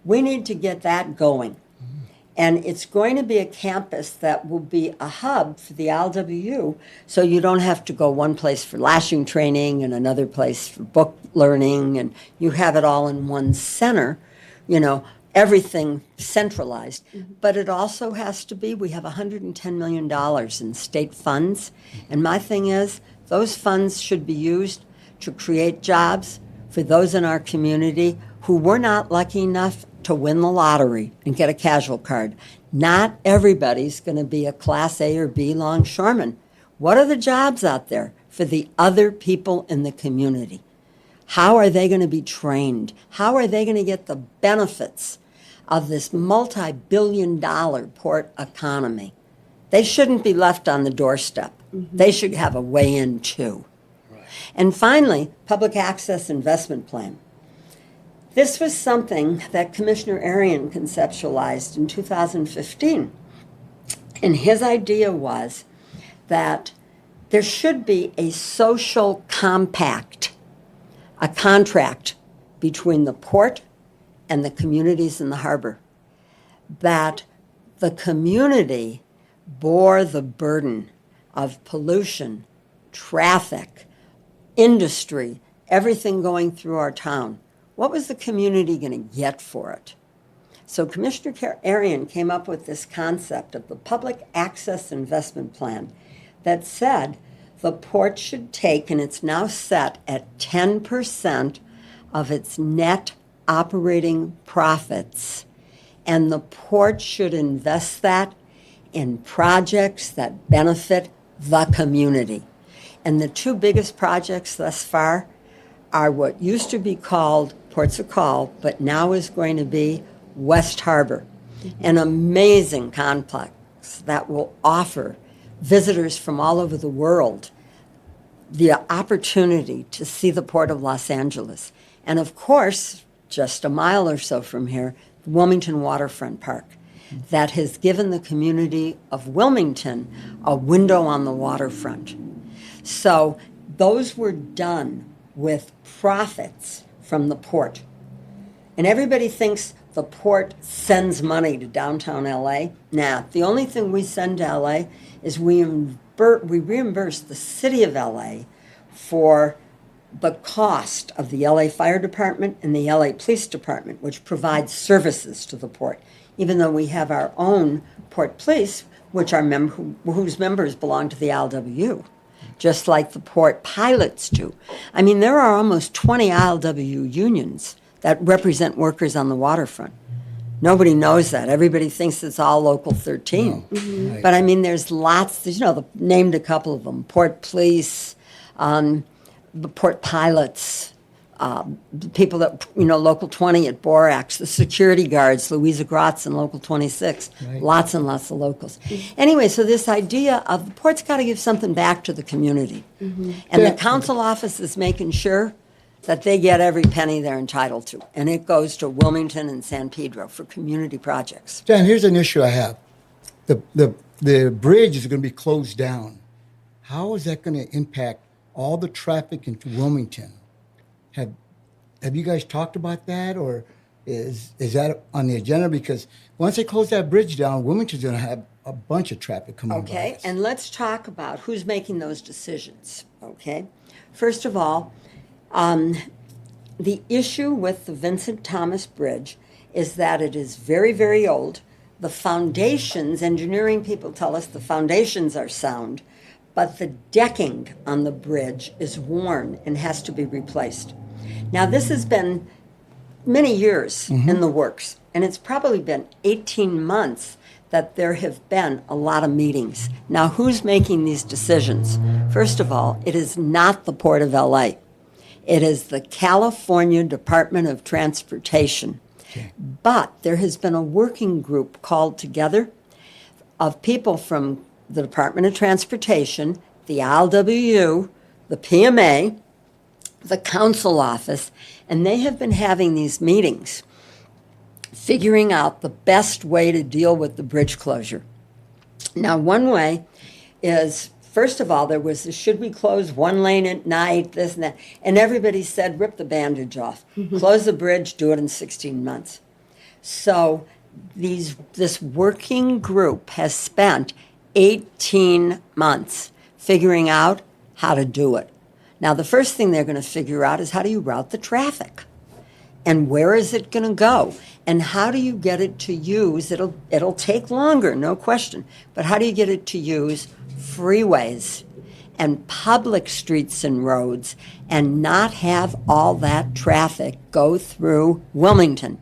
We need to get that going. And it's going to be a campus that will be a hub for the ILWU, so you don't have to go one place for lashing training and another place for book learning, and you have it all in one center, everything centralized. But it also has to be, we have $110 million in state funds, and my thing is, those funds should be used to create jobs for those in our community who were not lucky enough to win the lottery and get a casual card. Not everybody's going to be a Class A or B longshoreman. What are the jobs out there for the other people in the community? How are they going to be trained? How are they going to get the benefits of this multi-billion-dollar port economy? They shouldn't be left on the doorstep. They should have a way in too. Right. And finally, public access investment plan. This was something that Commissioner Arian conceptualized in 2015. And his idea was that there should be a social compact, a contract between the port and the communities in the harbor, that the community bore the burden of pollution, traffic, industry, everything going through our town. What was the community going to get for it? So Commissioner Arian came up with this concept of the public access investment plan that said the port should take, and it's now set at 10% of its net operating profits, and the port should invest that in projects that benefit the community. And the two biggest projects thus far are what used to be called Ports of Call, but now is going to be West Harbor, an amazing complex that will offer visitors from all over the world the opportunity to see the Port of Los Angeles. And of course, just a mile or so from here, the Wilmington Waterfront Park, that has given the community of Wilmington a window on the waterfront. So those were done with profits from the port. And everybody thinks the port sends money to downtown LA. Nah, the only thing we send to LA is we reimburse the city of LA for the cost of the LA Fire Department and the LA Police Department, which provides services to the port, even though we have our own port police, which are whose members belong to the ILWU, just like the port pilots do. I mean, there are almost 20 ILWU unions that represent workers on the waterfront. Nobody knows that. Everybody thinks it's all Local 13. Right. But I mean, there's lots, named a couple of them, port police, the port pilots, the people that, Local 20 at Borax, the security guards, Louisa Grotz and Local 26, right. Lots and lots of locals. Anyway, so this idea of the port's got to give something back to the community. And the council office is making sure that they get every penny they're entitled to. And it goes to Wilmington and San Pedro for community projects. Dan, here's an issue I have. The bridge is going to be closed down. How is that going to impact all the traffic into Wilmington? Have you guys talked about that, or is that on the agenda? Because once they close that bridge down, Wilmington's going to have a bunch of traffic coming by. Okay, and let's talk about who's making those decisions, okay? First of all, the issue with the Vincent Thomas Bridge is that it is very, very old. The foundations, engineering people tell us the foundations are sound, but the decking on the bridge is worn and has to be replaced. Now, this has been many years in the works, and it's probably been 18 months that there have been a lot of meetings. Now, who's making these decisions? First of all, it is not the Port of LA. It is the California Department of Transportation. Okay. But there has been a working group called together of people from the Department of Transportation, the ILWU, the PMA, the Concil office, and they have been having these meetings, figuring out the best way to deal with the bridge closure. Now, one way is, first of all, there was the, should we close one lane at night, this and that, and everybody said, rip the bandage off. Close the bridge, do it in 16 months. So this working group has spent 18 months figuring out how to do it. Now, the first thing they're going to figure out is how do you route the traffic? And where is it going to go? And how do you get it to use? It'll take longer, no question. But how do you get it to use freeways and public streets and roads and not have all that traffic go through Wilmington?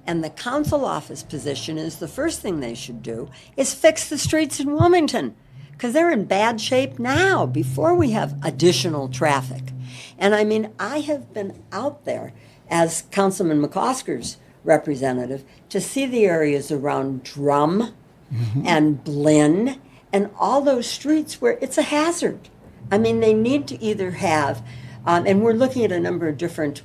And the council office position is the first thing they should do is fix the streets in Wilmington, because they're in bad shape now before we have additional traffic. And I mean, I have been out there as Councilman McCosker's representative to see the areas around Drum and Blinn and all those streets where it's a hazard. I mean, they need to either have, and we're looking at a number of different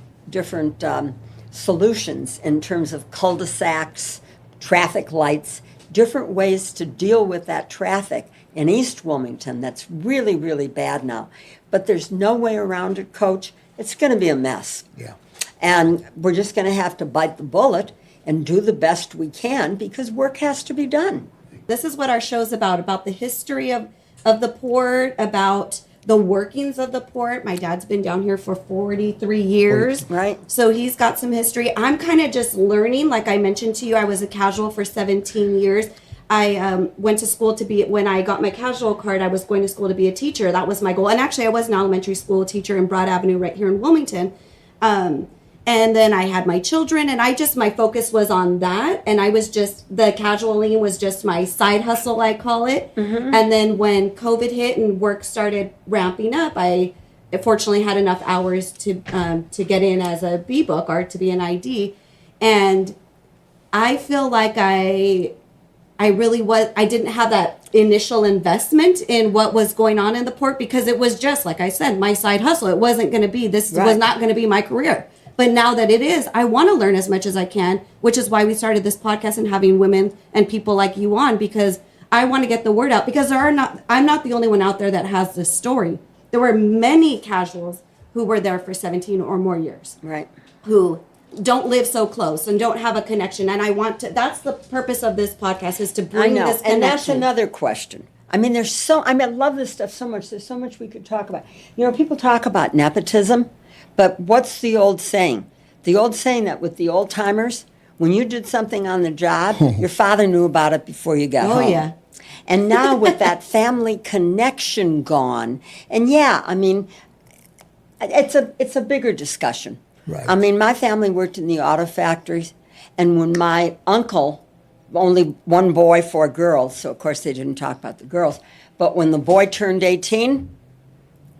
solutions in terms of cul-de-sacs, traffic lights, different ways to deal with that traffic in East Wilmington that's really, really bad now. But there's no way around it, Coach. It's going to be a mess. Yeah. And we're just going to have to bite the bullet and do the best we can because work has to be done. This is what our show's about the history of the port, about the workings of the port. My dad's been down here for 43 years. Right. So he's got some history. I'm kind of just learning. Like I mentioned to you, I was a casual for 17 years. I went to school to be, when I got my casual card, I was going to school to be a teacher. That was my goal. And actually, I was an elementary school teacher in Broad Avenue right here in Wilmington. And then I had my children, and my focus was on that. And I was just, the casualing was just my side hustle, I call it. And then when COVID hit and work started ramping up, I fortunately had enough hours to get in as a B-book or to be an ID. And I feel like I didn't have that initial investment in what was going on in the port because it was just, like I said, my side hustle. It wasn't going to be, this was not going to be my career. But now that it is, I want to learn as much as I can, which is why we started this podcast and having women and people like you on, because I want to get the word out, because I'm not the only one out there that has this story. There were many casuals who were there for 17 or more years. Right. Who don't live so close and don't have a connection. And that's the purpose of this podcast, is to bring this connection. And that's another question. I mean, I love this stuff so much. There's so much we could talk about. You know, people talk about nepotism, but what's the old saying? The old saying that with the old timers, when you did something on the job, your father knew about it before you got home. Oh, yeah. And now with that family connection gone, and yeah, I mean, it's a bigger discussion. Right. I mean, my family worked in the auto factories, and when my uncle, only one boy, 4 girls, so of course they didn't talk about the girls, but when the boy turned 18,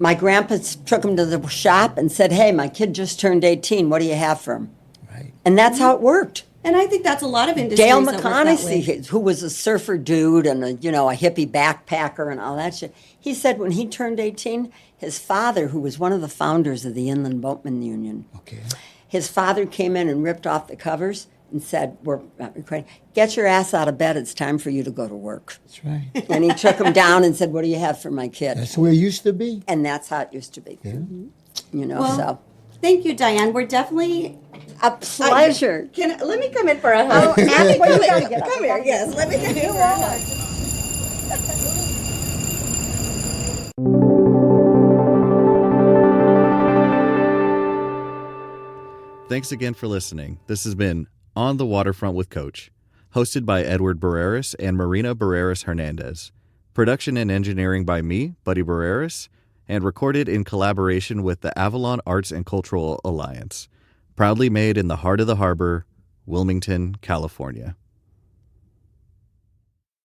my grandpa took him to the shop and said, hey, my kid just turned 18, what do you have for him? Right. And that's how it worked. And I think that's a lot of industries. Dale that work that way. McConaughey, who was a surfer dude and a hippie backpacker and all that shit, he said when he turned 18, his father, who was one of the founders of the Inland Boatmen Union, Okay. his father came in and ripped off the covers and said, we're not recording, get your ass out of bed, it's time for you to go to work. That's right. And he took him down and said, what do you have for my kid? That's the way it used to be. And that's how it used to be. Yeah. Well, So thank you, Diane. We're definitely a pleasure. let me come in for a hug. Oh, Abby, well, you gotta get up. Come here. Yes, let me come in for a hug. Thanks again for listening. This has been On the Waterfront with Coach, hosted by Edward Barreras and Marina Barreras Hernandez. Production and engineering by me, Buddy Barreras, and recorded in collaboration with the Avalon Arts and Cultural Alliance. Proudly made in the heart of the harbor, Wilmington, California.